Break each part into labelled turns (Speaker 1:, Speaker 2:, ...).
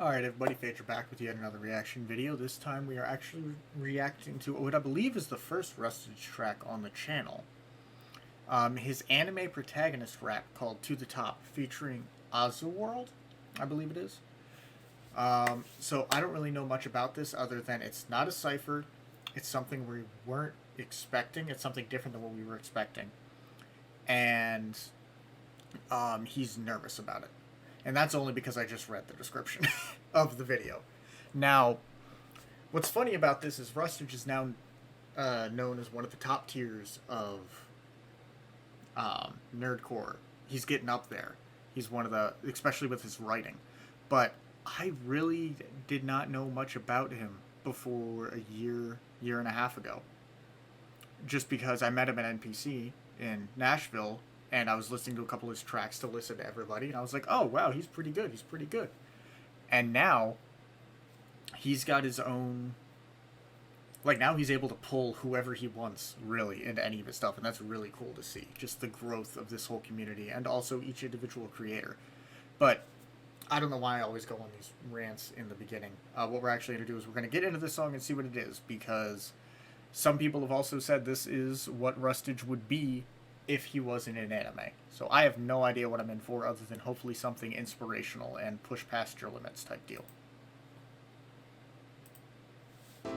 Speaker 1: Alright everybody, Phaedra back with yet another reaction video. This time we are actually reacting to what I believe is the first Rustage track on the channel. His anime protagonist rap called To The Top, featuring Ozzaworld, I believe it is. So I don't really know much about this other than it's not a cypher, it's something we weren't expecting, it's something different than what we were expecting. And he's nervous about it. And that's only because I just read the description of the video. Now, what's funny about this is Rustage is now known as one of the top tiers of nerdcore. He's getting up there. He's one of the, especially with his writing. But I really did not know much about him before a year and a half ago. Just because I met him at NPC in Nashville, and I was listening to a couple of his tracks to listen to everybody, and I was like, oh, wow, he's pretty good, he's pretty good. And now, he's got his own, like, now he's able to pull whoever he wants, really, into any of his stuff, and that's really cool to see. Just the growth of this whole community, and also each individual creator. But I don't know why I always go on these rants in the beginning. What we're actually going to do is we're going to get into this song and see what it is, because some people have also said this is what Rustage would be if he wasn't in anime. So I have no idea what I'm in for other than hopefully something inspirational and push past your limits type deal.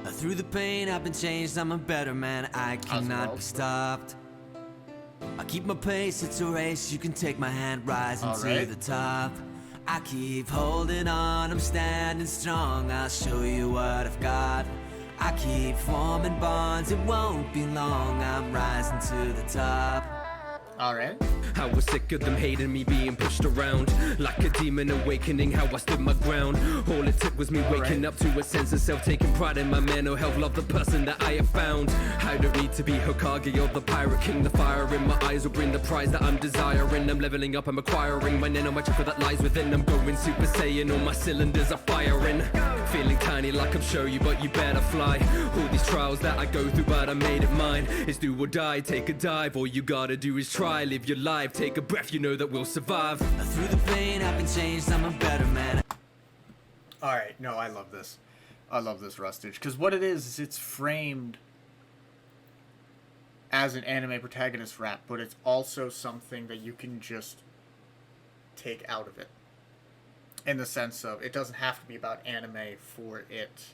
Speaker 2: Through the pain I've been changed, I'm a better man, I cannot be stopped. I keep my pace, it's a race, you can take my hand, rising to the top. I keep holding on, I'm standing strong, I'll show you what I've got. I keep forming bonds, it won't be long, I'm rising to the top.
Speaker 1: Alright.
Speaker 3: I was sick of them hating me, being pushed around like a demon awakening, how I stood my ground. All it took was me waking up to a sense of self, taking pride in my mental health, love the person that I have found. I don't need to be Hokage or the Pirate King, the fire in my eyes will bring the prize that I'm desiring. I'm leveling up, I'm acquiring my nano, my chakra that lies within. I'm going Super Saiyan, all my cylinders are firing. Feeling tiny like I'm show you, but you better fly. All these trials that I go through, but I made it mine. It's do or die, take a dive, all you gotta do is try. Live your life, take a breath, you know that we'll survive.
Speaker 2: Through the pain I've been changed, I'm a better man.
Speaker 1: Alright, no, I love this. I love this Rustage. Because what it is it's framed as an anime protagonist rap, but it's also something that you can just take out of it. In the sense of, it doesn't have to be about anime for it.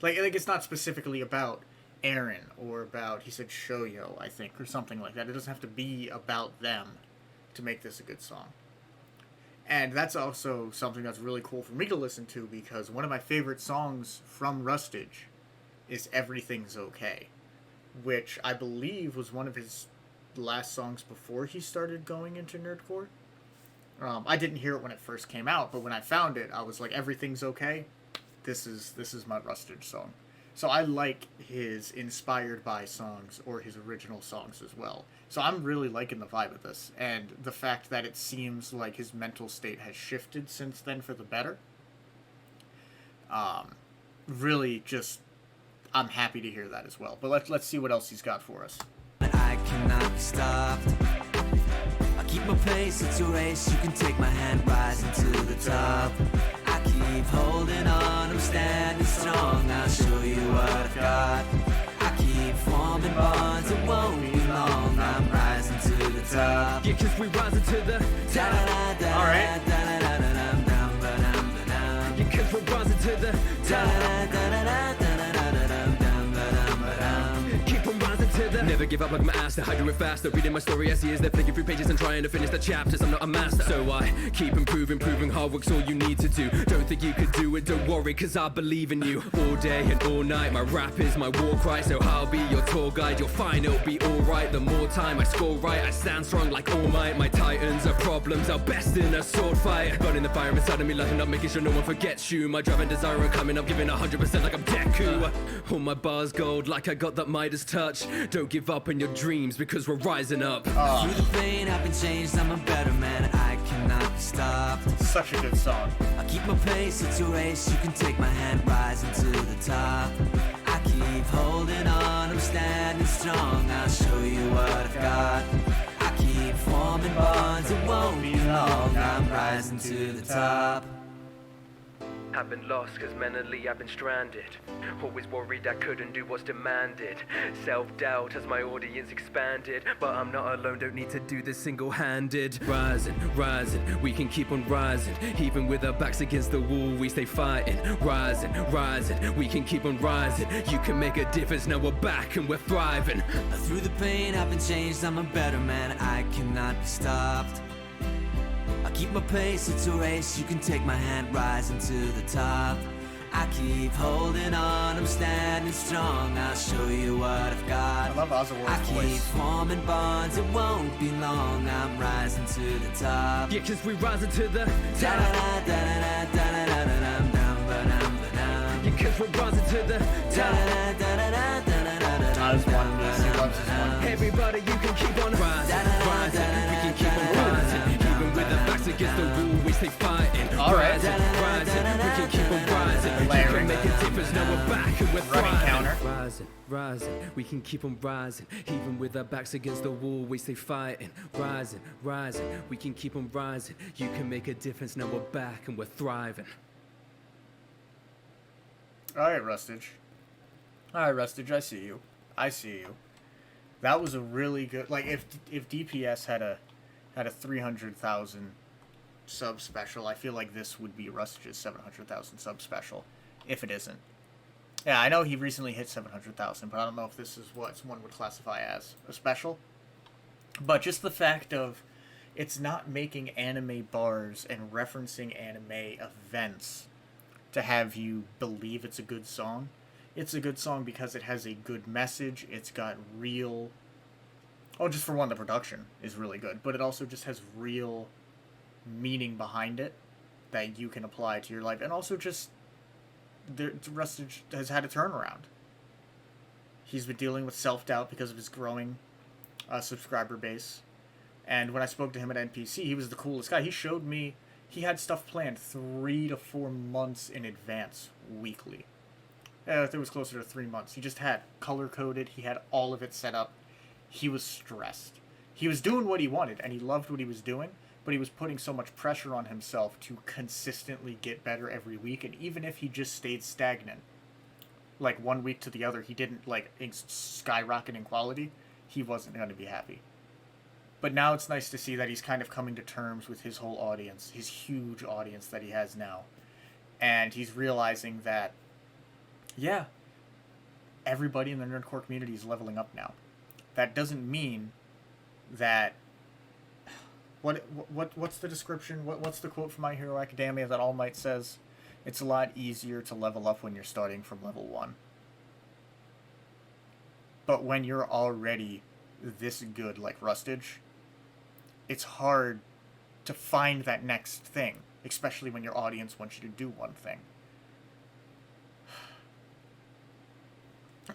Speaker 1: Like it's not specifically about Aaron, or about, he said Shoyo, I think, or something like that. It doesn't have to be about them to make this a good song. And that's also something that's really cool for me to listen to, because one of my favorite songs from Rustage is Everything's Okay, which I believe was one of his last songs before he started going into nerdcore. I didn't hear it when it first came out, but when I found it, I was like, Everything's Okay, this is my Rustage song. So I like his inspired by songs, or his original songs as well. So I'm really liking the vibe of this, and the fact that it seems like his mental state has shifted since then for the better. Really just, I'm happy to hear that as well. But let's see what else he's got for us.
Speaker 2: I cannot be stopped. I keep my pace, it's a race, you can take my hand, rising to the top. I keep holding on, I'm standing strong, I'll show you what I've got. I keep forming bonds, it won't be long, I'm rising to the top.
Speaker 3: Yeah, cause we rising to the top.
Speaker 1: Alright.
Speaker 3: Yeah, cause we're rising to the top. Keep on rising to the, never give up like my ass, I do it faster. Reading my story as he is, they're flicking through pages and trying to finish the chapters. I'm not a master, so I keep improving, proving hard work's all you need to do. Don't think you could do it, don't worry, cause I believe in you. All day and all night, my rap is my war cry, so I'll be your tour guide. You'll find it'll be alright. The more time I score right, I stand strong like all might. My titans are problems, are best in a sword fight. Burning the fire inside of me, lighting up, making sure no one forgets you. My drive and desire are coming up, giving 100% like I'm Deku. All my bars gold, like I got that Midas touch. Don't give up on your dreams, because we're rising up.
Speaker 2: Through the pain I've been changed, I'm a better man, I cannot be stopped.
Speaker 1: Such a good song.
Speaker 2: I keep my pace, it's a race, you can take my hand, rising to the top. I keep holding on, I'm standing strong, I'll show you what I've got. I keep forming bonds, it won't be long, I'm rising to the top.
Speaker 3: have been lost, cause mentally I've been stranded. Always worried I couldn't do what's demanded. Self-doubt as my audience expanded. But I'm not alone, don't need to do this single-handed. Rising, rising, we can keep on rising. Even with our backs against the wall, we stay fighting. Rising, rising, we can keep on rising. You can make a difference, now we're back and we're thriving.
Speaker 2: Through the pain I've been changed, I'm a better man, I cannot be stopped. I keep my pace, it's a race, you can take my hand, rising to the top. I keep holding on, I'm standing strong, I'll show you what I've got.
Speaker 1: I love Ozzaworld's
Speaker 2: I keep
Speaker 1: voice.
Speaker 2: forming bonds, it won't be long, I'm rising to the top.
Speaker 3: Yeah, cause we rising to the top.
Speaker 2: Da-da-da, da-da-da, da-da-da-da-dum, dum, ba-dum, ba-dum.
Speaker 3: Yeah, cause we're rising to the top.
Speaker 2: Da-da-da, da-da-da, da-da-da-da-dum,
Speaker 1: His one piece, he loves his one piece.
Speaker 3: Everybody, you can keep on rising, rising. We can keep on rising. Even with our backs against the wall, we stay fighting.
Speaker 1: All right.
Speaker 3: Rising, rising. We can keep on rising. You
Speaker 1: Layering.
Speaker 3: can make a difference, now we're back and we're
Speaker 1: Running
Speaker 3: thriving.
Speaker 1: counter.
Speaker 3: Rising, rising. We can keep on rising. Even with our backs against the wall, we stay fighting. Rising, rising. We can keep on rising. You can make a difference, now we're back and we're thriving.
Speaker 1: Alright, Rustage. Alright, Rustage, I see you. I see you. That was a really good... Like, if DPS had a 300,000 sub special, I feel like this would be Rustage's 700,000 sub special. If it isn't. Yeah, I know he recently hit 700,000, but I don't know if this is what someone would classify as a special. But just the fact of... It's not making anime bars and referencing anime events to have you believe it's a good song. It's a good song because it has a good message. It's got real... Oh, just for one, the production is really good. But it also just has real meaning behind it that you can apply to your life. And also just... Rustage has had a turnaround. He's been dealing with self-doubt because of his growing subscriber base. And when I spoke to him at NPC, he was the coolest guy. He showed me... He had stuff planned 3 to 4 months in advance, weekly. I think it was closer to 3 months. He just had color-coded. He had all of it set up. He was stressed. He was doing what he wanted, and he loved what he was doing, but he was putting so much pressure on himself to consistently get better every week, and even if he just stayed stagnant, like 1 week to the other, he didn't, like, skyrocket in quality, he wasn't going to be happy. But now it's nice to see that he's kind of coming to terms with his whole audience, his huge audience that he has now. And he's realizing that, yeah, everybody in the nerdcore community is leveling up now. That doesn't mean that... What's the description? What's the quote from My Hero Academia that All Might says? It's a lot easier to level up when you're starting from level 1. But when you're already this good like Rustage, it's hard to find that next thing, especially when your audience wants you to do one thing.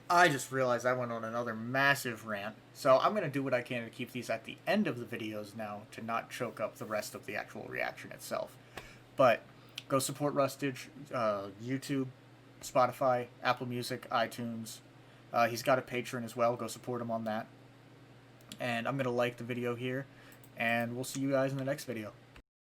Speaker 1: I just realized I went on another massive rant, so I'm going to do what I can to keep these at the end of the videos now to not choke up the rest of the actual reaction itself. But go support Rustage, YouTube, Spotify, Apple Music, iTunes. He's got a Patreon as well. Go support him on that. And I'm going to like the video here, and we'll see you guys in the next video.